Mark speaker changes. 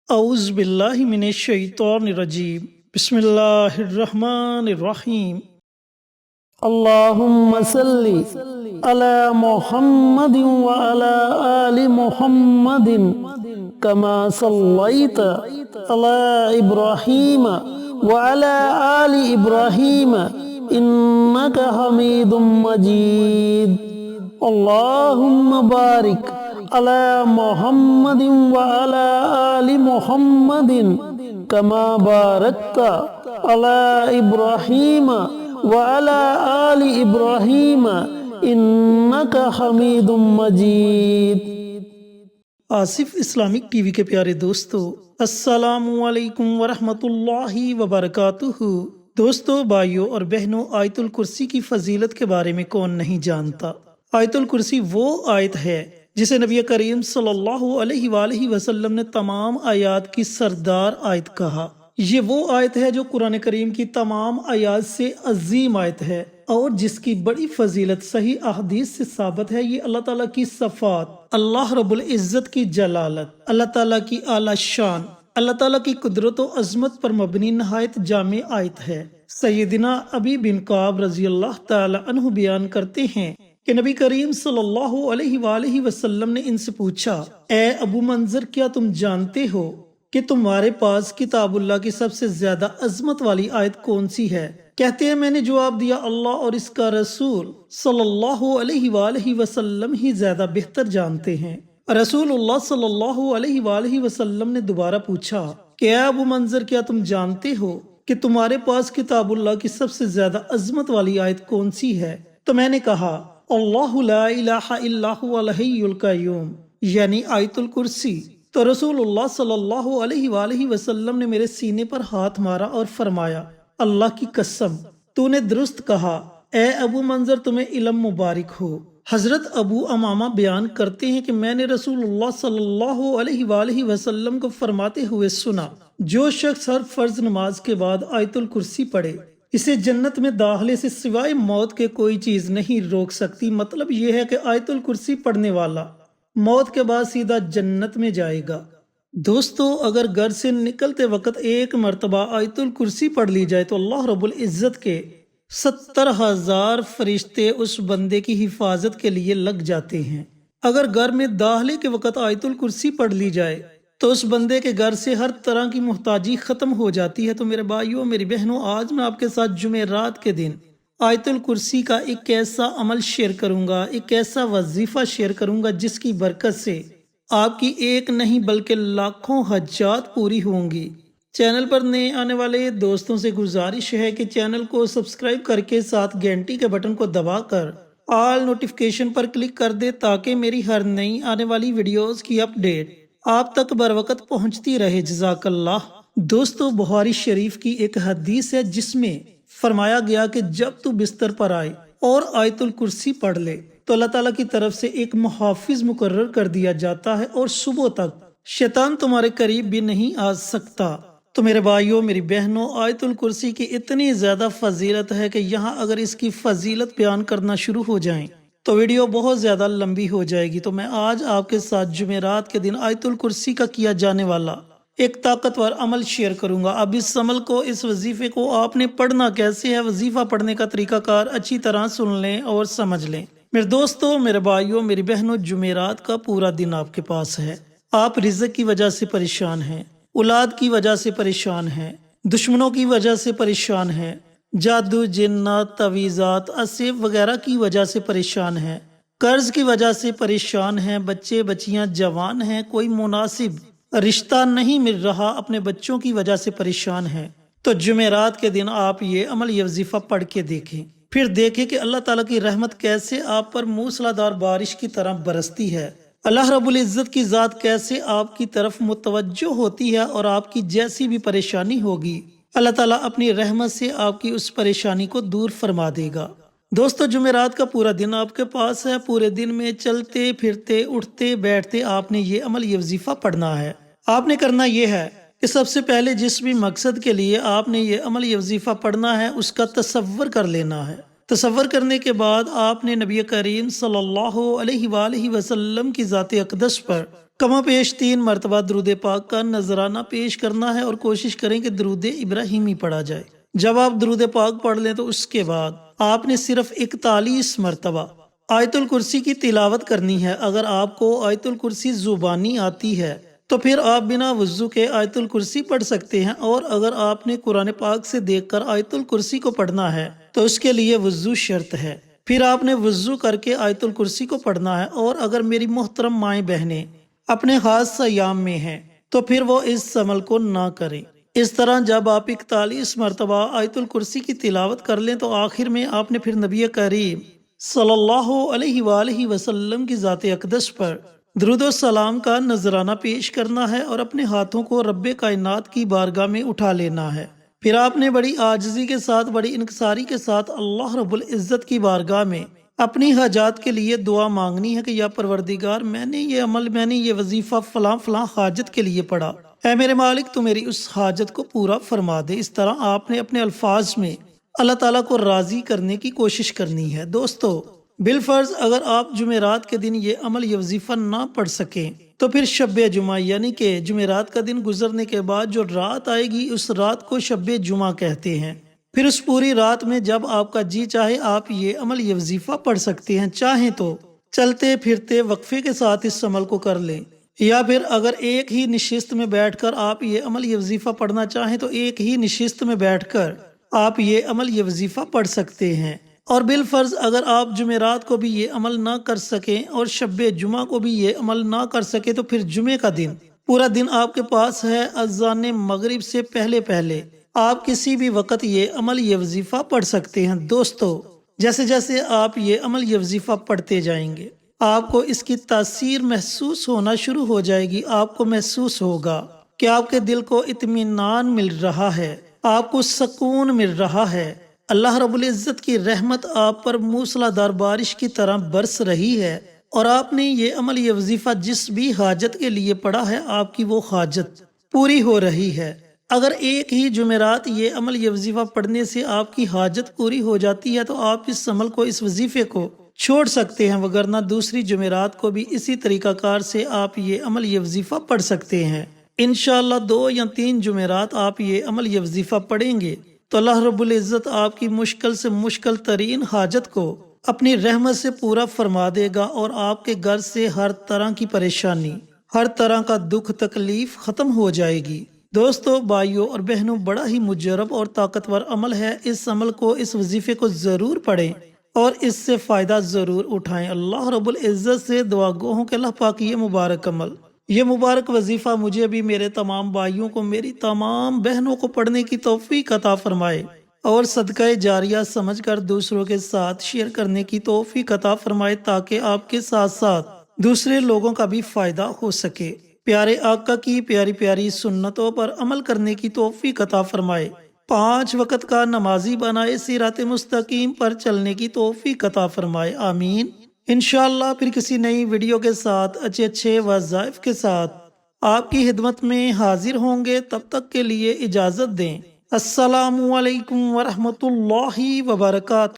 Speaker 1: اعوذ باللہ من الشیطان الرجیم بسم اللہ الرحمن الرحیم اللہم صلی علی محمد وعلی آل محمد کما صلیت علی ابراہیم وعلی آل ابراہیم انک حمید مجید اللہم بارک علی محمد وعلی آل محمد کما بارکت علی ابراہیم وعلی آل ابراہیم انک حمید مجید۔ آصف اسلامک ٹی وی کے پیارے دوستو، السلام علیکم ورحمۃ اللہ وبرکاتہ۔ دوستو، بھائیوں اور بہنوں، آیت الکرسی کی فضیلت کے بارے میں کون نہیں جانتا۔ آیت الکرسی وہ آیت ہے جسے نبی کریم صلی اللہ علیہ وآلہ وسلم نے تمام آیات کی سردار آیت کہا۔ یہ وہ آیت ہے جو قرآن کریم کی تمام آیات سے عظیم آیت ہے اور جس کی بڑی فضیلت صحیح احادیث سے ثابت ہے۔ یہ اللہ تعالیٰ کی صفات، اللہ رب العزت کی جلالت، اللہ تعالیٰ کی اعلیٰ شان، اللہ تعالیٰ کی قدرت و عظمت پر مبنی نہایت جامع آیت ہے۔ سیدنا ابی بن کعب رضی اللہ تعالی عنہ بیان کرتے ہیں کہ نبی کریم صلی اللہ علیہ وآلہ وسلم نے ان سے پوچھا، اے ابو منظر، کیا تم جانتے ہو کہ تمہارے پاس کتاب اللہ کی سب سے زیادہ عظمت والی آیت کون سی ہے؟ کہتے ہیں میں نے جواب دیا، اللہ اور اس کا رسول صلی اللہ علیہ وآلہ وسلم ہی زیادہ بہتر جانتے ہیں۔ رسول اللہ صلی اللہ علیہ وآلہ وسلم نے دوبارہ پوچھا کہ اے ابو منظر، کیا تم جانتے ہو کہ تمہارے پاس کتاب اللہ کی سب سے زیادہ عظمت والی آیت کون سی ہے؟ تو میں نے کہا، اللہ لا الہ الا هو الحی القیوم، یعنی آیت الکرسی۔ تو رسول اللہ صلی اللہ علیہ وآلہ وسلم نے میرے سینے پر ہاتھ مارا اور فرمایا، اللہ کی قسم، تو نے درست کہا، اے ابو منظر، تمہیں علم مبارک ہو۔ حضرت ابو امامہ بیان کرتے ہیں کہ میں نے رسول اللہ صلی اللہ علیہ وآلہ وسلم کو فرماتے ہوئے سنا، جو شخص ہر فرض نماز کے بعد آیت الکرسی پڑھے، اسے جنت میں داخلے سے سوائے موت کے کوئی چیز نہیں روک سکتی۔ مطلب یہ ہے کہ آیت الکرسی پڑھنے والا موت کے بعد سیدھا جنت میں جائے گا۔ دوستو، اگر گھر سے نکلتے وقت ایک مرتبہ آیت الکرسی پڑھ لی جائے تو اللہ رب العزت کے 70,000 فرشتے اس بندے کی حفاظت کے لیے لگ جاتے ہیں۔ اگر گھر میں داخلے کے وقت آیت الکرسی پڑھ لی جائے تو اس بندے کے گھر سے ہر طرح کی محتاجی ختم ہو جاتی ہے۔ تو میرے بھائیوں، میری بہنوں، آج میں آپ کے ساتھ جمعرات کے دن آیت الکرسی کا ایک ایسا عمل شیئر کروں گا، ایک ایسا وظیفہ شیئر کروں گا جس کی برکت سے آپ کی ایک نہیں بلکہ لاکھوں حاجات پوری ہوں گی۔ چینل پر نئے آنے والے دوستوں سے گزارش ہے کہ چینل کو سبسکرائب کر کے ساتھ گھنٹی کے بٹن کو دبا کر آل نوٹیفیکیشن پر کلک کر دے تاکہ میری ہر نئی آنے والی ویڈیوز کی اپڈیٹ آپ تک بروقت پہنچتی رہے۔ جزاک اللہ۔ دوستو، بخاری شریف کی ایک حدیث ہے جس میں فرمایا گیا کہ جب تو بستر پر آئے اور آیت الکرسی پڑھ لے تو اللہ تعالیٰ کی طرف سے ایک محافظ مقرر کر دیا جاتا ہے اور صبح تک شیطان تمہارے قریب بھی نہیں آ سکتا۔ تو میرے بھائیوں، میری بہنوں، آیت الکرسی کی اتنی زیادہ فضیلت ہے کہ یہاں اگر اس کی فضیلت بیان کرنا شروع ہو جائیں تو ویڈیو بہت زیادہ لمبی ہو جائے گی۔ تو میں آج آپ کے ساتھ جمعرات کے دن آیت الکرسی کا کیا جانے والا ایک طاقتور عمل شیئر کروں گا۔ اب اس عمل کو، اس وظیفے کو آپ نے پڑھنا کیسے ہے، وظیفہ پڑھنے کا طریقہ کار اچھی طرح سن لیں اور سمجھ لیں۔ میرے دوستوں، میرے بھائیوں، میری بہنوں، جمعرات کا پورا دن آپ کے پاس ہے۔ آپ رزق کی وجہ سے پریشان ہیں، اولاد کی وجہ سے پریشان ہیں، دشمنوں کی وجہ سے پریشان ہیں، جادو، جنات، تعویذات، اسیف وغیرہ کی وجہ سے پریشان ہیں، قرض کی وجہ سے پریشان ہیں، بچے بچیاں جوان ہیں، کوئی مناسب رشتہ نہیں مل رہا، اپنے بچوں کی وجہ سے پریشان ہیں، تو جمعرات کے دن آپ یہ عمل، یہ وظیفہ پڑھ کے دیکھیں، پھر دیکھیں کہ اللہ تعالیٰ کی رحمت کیسے آپ پر موسلا دھار بارش کی طرح برستی ہے، اللہ رب العزت کی ذات کیسے آپ کی طرف متوجہ ہوتی ہے اور آپ کی جیسی بھی پریشانی ہوگی اللہ تعالیٰ اپنی رحمت سے آپ کی اس پریشانی کو دور فرما دے گا۔ دوستو، جمعرات کا پورا دن آپ کے پاس ہے۔ پورے دن میں چلتے پھرتے، اٹھتے بیٹھتے آپ نے یہ عمل، یہ وظیفہ پڑھنا ہے۔ آپ نے کرنا یہ ہے کہ سب سے پہلے جس بھی مقصد کے لیے آپ نے یہ عمل، یہ وظیفہ پڑھنا ہے، اس کا تصور کر لینا ہے۔ تصور کرنے کے بعد آپ نے نبی کریم صلی اللہ علیہ وآلہ وسلم کی ذات اقدس پر کما پیش 3 مرتبہ درود پاک کا نذرانہ پیش کرنا ہے اور کوشش کریں کہ درود ابراہیمی پڑھا جائے۔ جب آپ درود پاک پڑھ لیں تو اس کے بعد آپ نے صرف 41 مرتبہ آیت الکرسی کی تلاوت کرنی ہے۔ اگر آپ کو آیت الکرسی زبانی آتی ہے تو پھر آپ بنا وضو کے آیت الکرسی پڑھ سکتے ہیں، اور اگر آپ نے قرآن پاک سے دیکھ کر آیت الکرسی کو پڑھنا ہے تو اس کے لیے وضو شرط ہے۔ پھر آپ نے وضو کر کے آیت الکرسی کو پڑھنا ہے، اور اگر میری محترم مائیں بہنیں اپنے خاص ایام میں ہیں تو پھر وہ اس عمل کو نہ کریں۔ اس طرح جب آپ 41 مرتبہ آیت الکرسی کی تلاوت کر لیں تو آخر میں آپ نے پھر نبی کریم صلی اللہ علیہ وآلہ وسلم کی ذات اقدس پر درود و سلام کا نذرانہ پیش کرنا ہے اور اپنے ہاتھوں کو رب کائنات کی بارگاہ میں اٹھا لینا ہے۔ پھر آپ نے بڑی عاجزی کے ساتھ، بڑی انکساری کے ساتھ اللہ رب العزت کی بارگاہ میں اپنی حاجات کے لیے دعا مانگنی ہے کہ یا پروردگار، میں نے یہ عمل، میں نے یہ وظیفہ فلاں فلاں حاجت کے لیے پڑھا، اے میرے مالک تو میری اس حاجت کو پورا فرما دے۔ اس طرح آپ نے اپنے الفاظ میں اللہ تعالیٰ کو راضی کرنے کی کوشش کرنی ہے۔ دوستو، بالفرض اگر آپ جمعرات کے دن یہ عمل، یہ وظیفہ نہ پڑھ سکیں تو پھر شب جمعہ، یعنی کہ جمعرات کا دن گزرنے کے بعد جو رات آئے گی اس رات کو شب جمعہ کہتے ہیں۔ پھر اس پوری رات میں جب آپ کا جی چاہے آپ یہ عمل، یہ وظیفہ پڑھ سکتے ہیں۔ چاہیں تو چلتے پھرتے وقفے کے ساتھ اس عمل کو کر لیں، یا پھر اگر ایک ہی نشست میں بیٹھ کر آپ یہ عمل، یہ وظیفہ پڑھنا چاہیں تو ایک ہی نشست میں بیٹھ کر آپ یہ عمل، یہ وظیفہ پڑھ سکتے ہیں۔ اور بالفرض اگر آپ جمعرات کو بھی یہ عمل نہ کر سکیں اور شب جمعہ کو بھی یہ عمل نہ کر سکیں تو پھر جمعے کا دن پورا دن آپ کے پاس ہے، اذان مغرب سے پہلے پہلے آپ کسی بھی وقت یہ عمل، یہ وظیفہ پڑھ سکتے ہیں۔ دوستو، جیسے جیسے آپ یہ عمل، یہ وظیفہ پڑھتے جائیں گے آپ کو اس کی تاثیر محسوس ہونا شروع ہو جائے گی۔ آپ کو محسوس ہوگا کہ آپ کے دل کو اطمینان مل رہا ہے، آپ کو سکون مل رہا ہے، اللہ رب العزت کی رحمت آپ پر موسلا دھار بارش کی طرح برس رہی ہے، اور آپ نے یہ عمل، یہ وظیفہ جس بھی حاجت کے لیے پڑھا ہے آپ کی وہ حاجت پوری ہو رہی ہے۔ اگر ایک ہی جمعرات یہ عمل، یہ وظیفہ پڑھنے سے آپ کی حاجت پوری ہو جاتی ہے تو آپ اس عمل کو، اس وظیفے کو چھوڑ سکتے ہیں، وگرنہ دوسری جمعرات کو بھی اسی طریقہ کار سے آپ یہ عمل، یہ وظیفہ پڑھ سکتے ہیں۔ انشاءاللہ 2 یا 3 جمعرات آپ یہ عمل، یہ وظیفہ پڑھیں گے تو اللہ رب العزت آپ کی مشکل سے مشکل ترین حاجت کو اپنی رحمت سے پورا فرما دے گا، اور آپ کے گھر سے ہر طرح کی پریشانی، ہر طرح کا دکھ تکلیف ختم ہو جائے گی۔ دوستو، بھائیوں اور بہنوں، بڑا ہی مجرب اور طاقتور عمل ہے۔ اس عمل کو، اس وظیفے کو ضرور پڑھیں اور اس سے فائدہ ضرور اٹھائیں۔ اللہ رب العزت سے دعا گو ہوں کہ اللہ پاک یہ مبارک عمل، یہ مبارک وظیفہ مجھے بھی، میرے تمام بھائیوں کو، میری تمام بہنوں کو پڑھنے کی توفیق عطا فرمائے، اور صدقہ جاریہ سمجھ کر دوسروں کے ساتھ شیئر کرنے کی توفیق عطا فرمائے، تاکہ آپ کے ساتھ ساتھ دوسرے لوگوں کا بھی فائدہ ہو سکے۔ پیارے آقا کی پیاری پیاری سنتوں پر عمل کرنے کی توفیق عطا فرمائے، 5 وقت کا نمازی بنائے، صراط مستقیم پر چلنے کی توفیق عطا فرمائے، آمین۔ انشاءاللہ پھر کسی نئی ویڈیو کے ساتھ، اچھے وظائف کے ساتھ آپ کی خدمت میں حاضر ہوں گے۔ تب تک کے لیے اجازت دیں۔ السلام علیکم ورحمۃ اللہ وبرکاتہ۔